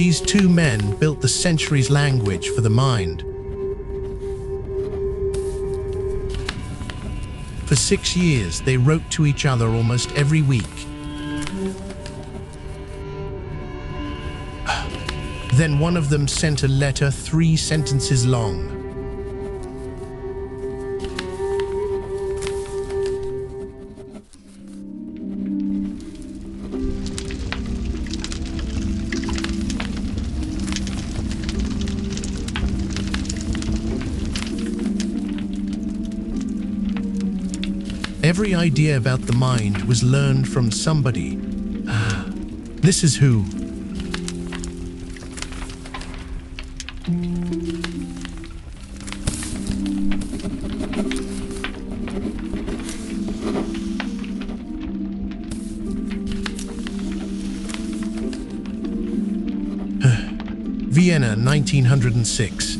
These two men built the centuries' language for the mind. For 6 years, they wrote to each other almost every week. Then one of them sent a letter 3 sentences long. Every idea about the mind was learned from somebody. This is who. Vienna, 1906.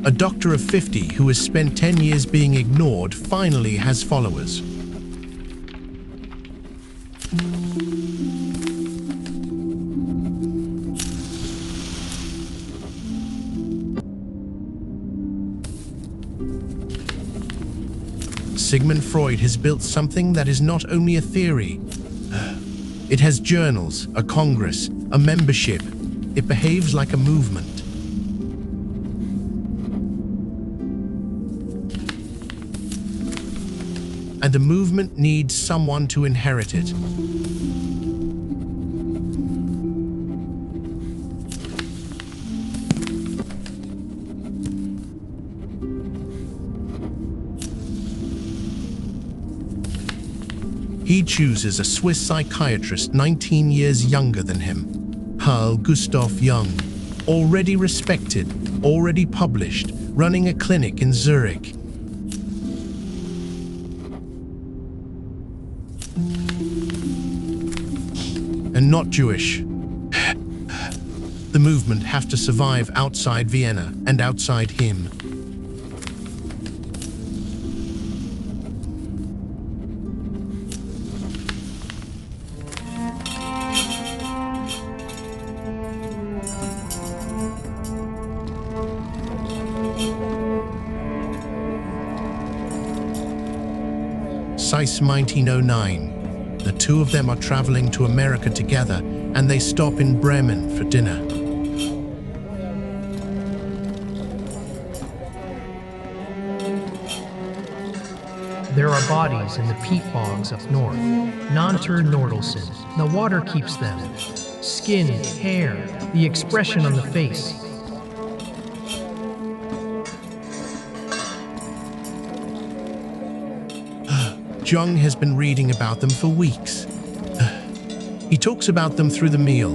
A doctor of 50 who has spent 10 years being ignored finally has followers. Sigmund Freud has built something that is not only a theory. It has journals, a congress, a membership. It behaves like a movement. And a movement needs someone to inherit it. He chooses a Swiss psychiatrist 19 years younger than him, Carl Jung, already respected, already published, running a clinic in Zurich. And not Jewish. The movement have to survive outside Vienna and outside him. Since 1909. The two of them are traveling to America together, and they stop in Bremen for dinner. There are bodies in the peat bogs up north. Nonter Nordelson. The water keeps them. Skin, hair, the expression on the face. Jung has been reading about them for weeks. He talks about them through the meal.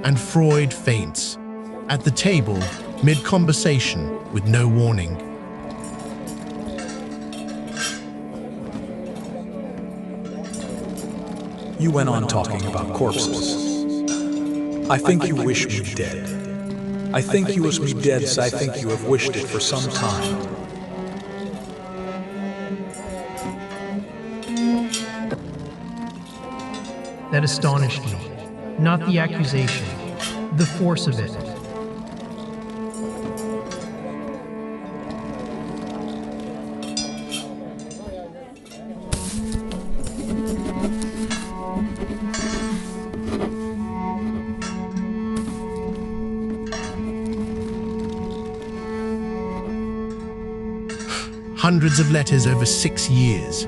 And Freud faints at the table, mid-conversation, with no warning. You went on talking about corpses. I think you wish me dead. I think you wish me dead, as I think you have wished it for some time. That astonished me. Not the accusation, the force of it. Hundreds of letters over 6 years.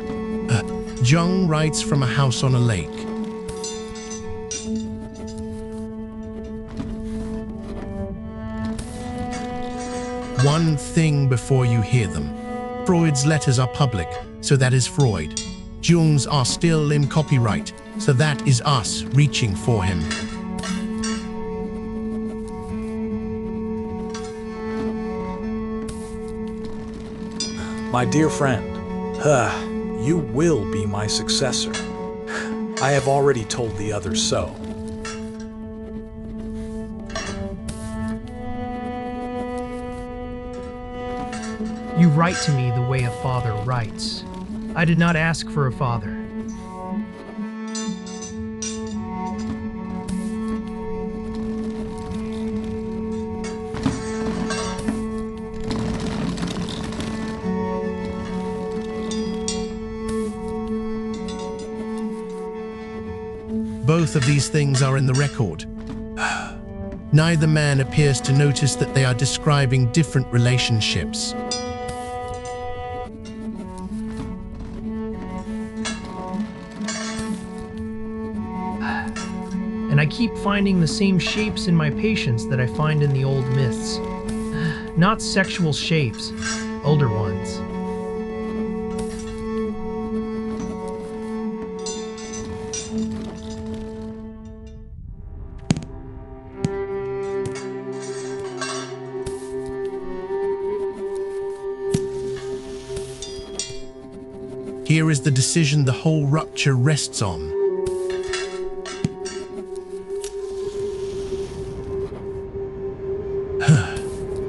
Jung writes from a house on a lake. One thing before you hear them. Freud's letters are public, so that is Freud. Jung's are still in copyright, so that is us reaching for him. My dear friend, you will be my successor. I have already told the others so. You write to me the way a father writes. I did not ask for a father. Both of these things are in the record. Neither man appears to notice that they are describing different relationships. And I keep finding the same shapes in my patients that I find in the old myths. Not sexual shapes, older ones. Here is the decision the whole rupture rests on.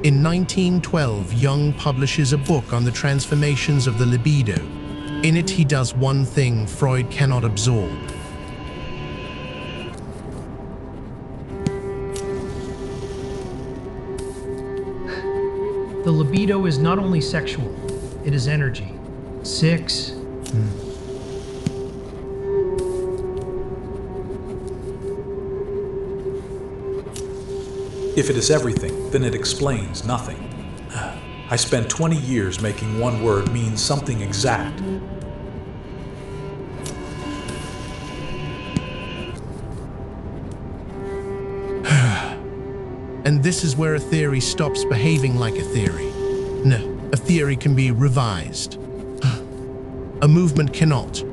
In 1912, Jung publishes a book on the transformations of the libido. In it, he does one thing Freud cannot absorb. The libido is not only sexual, it is energy. 6. If it is everything, then it explains nothing. I spent 20 years making one word mean something exact. And this is where a theory stops behaving like a theory. No, a theory can be revised. A movement cannot.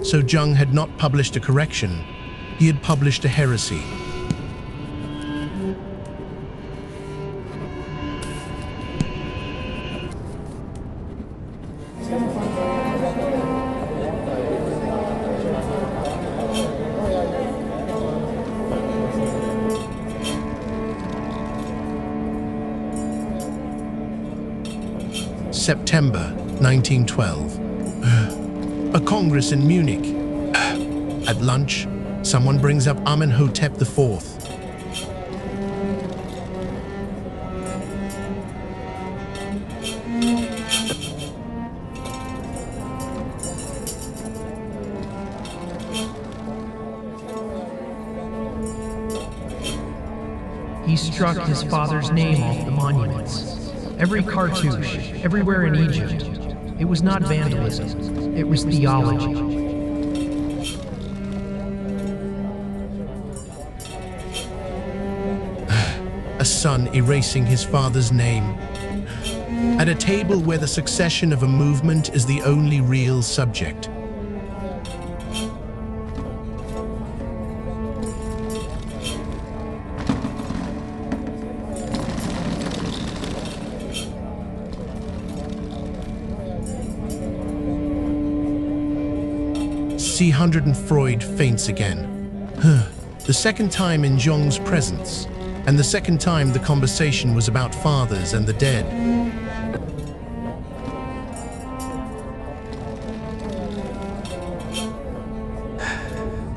So Jung had not published a correction, he had published a heresy. September 1912. A congress in Munich. At lunch, someone brings up Amenhotep IV. He struck his father's name off the monuments. Every cartouche, everywhere in Egypt. It was not vandalism, it was theology. A son erasing his father's name. At a table where the succession of a movement is the only real subject. C100 and Freud faints again. The second time in Jung's presence, and the second time the conversation was about fathers and the dead.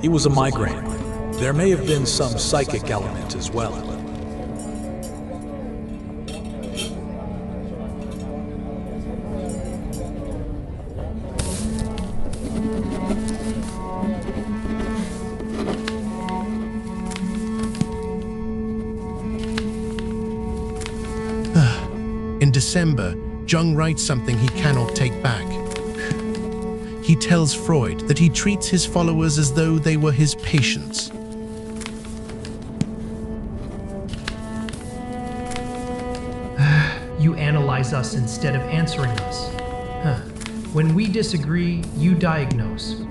It was a migraine. There may have been some psychic element as well. In December, Jung writes something he cannot take back. He tells Freud that he treats his followers as though they were his patients. You analyze us instead of answering us. When we disagree, you diagnose.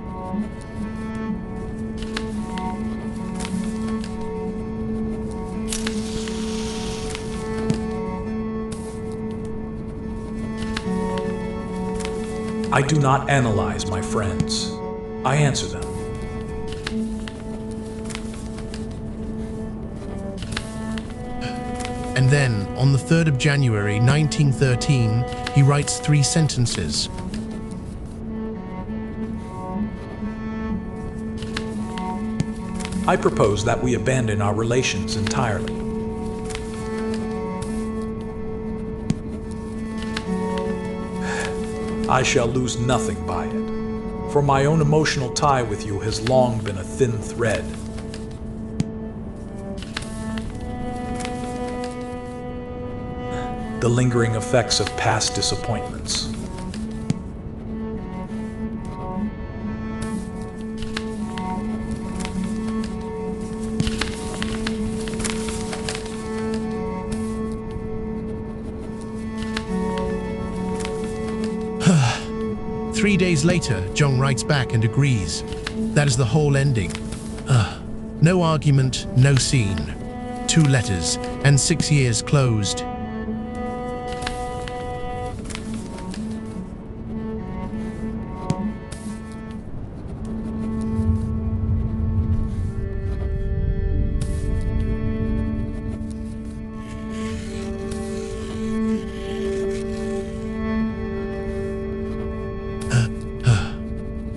I do not analyze my friends. I answer them. And then, on the 3rd of January 1913, he writes 3 sentences. I propose that we abandon our relations entirely. I shall lose nothing by it, for my own emotional tie with you has long been a thin thread. The lingering effects of past disappointments. 3 days later, Jung writes back and agrees. That is the whole ending. No argument, no scene. 2 letters, and 6 years closed.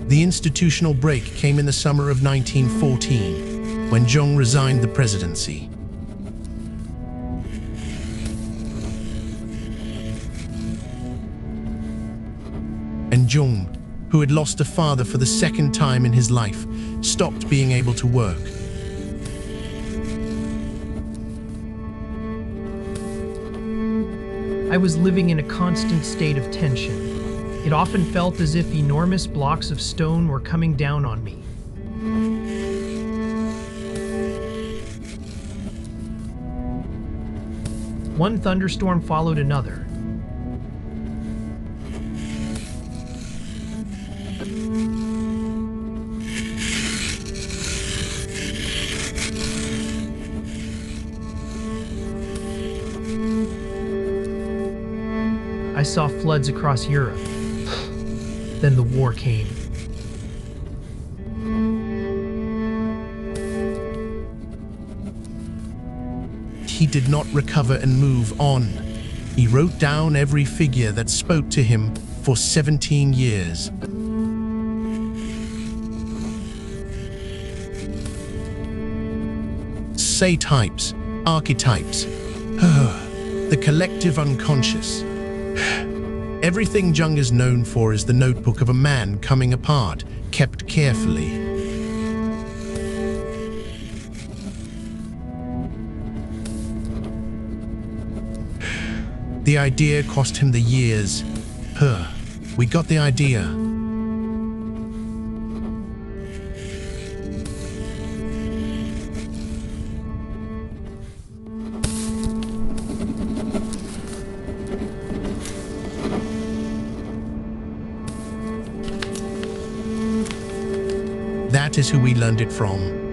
The institutional break came in the summer of 1914, when Jung resigned the presidency. And Jung, who had lost a father for the 2nd time in his life, stopped being able to work. I was living in a constant state of tension. It often felt as if enormous blocks of stone were coming down on me. One thunderstorm followed another. I saw floods across Europe. Then the war came. He did not recover and move on. He wrote down every figure that spoke to him for 17 years. Say types, archetypes, the collective unconscious. Everything Jung is known for is the notebook of a man coming apart, kept carefully. The idea cost him the years. We got the idea. That is who we learned it from.